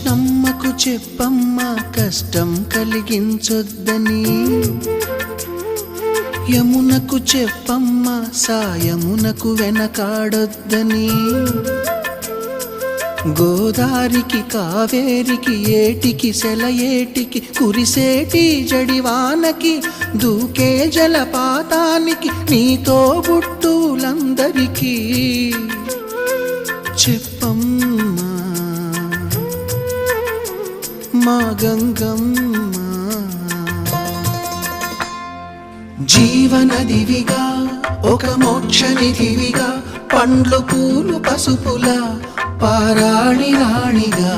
నమ్మకు చెప్పమ్మా కష్టం కలిగించొద్దని, యమునకు చెప్పమ్మా సాయమునకు వెనకాడొద్దని, గోదారికి కావేరికి ఏటికి సెలయేటికి కురిసేటి జడివానకి దూకే జలపాతానికి నీతో బుట్టులందరికీ చెప్పమ్మా మా గంగమ్మ. జీవనదివిగా ఒక మోక్షనిధివిగా పండ్లు పూలు పసుపుల పారాణి రాణిగా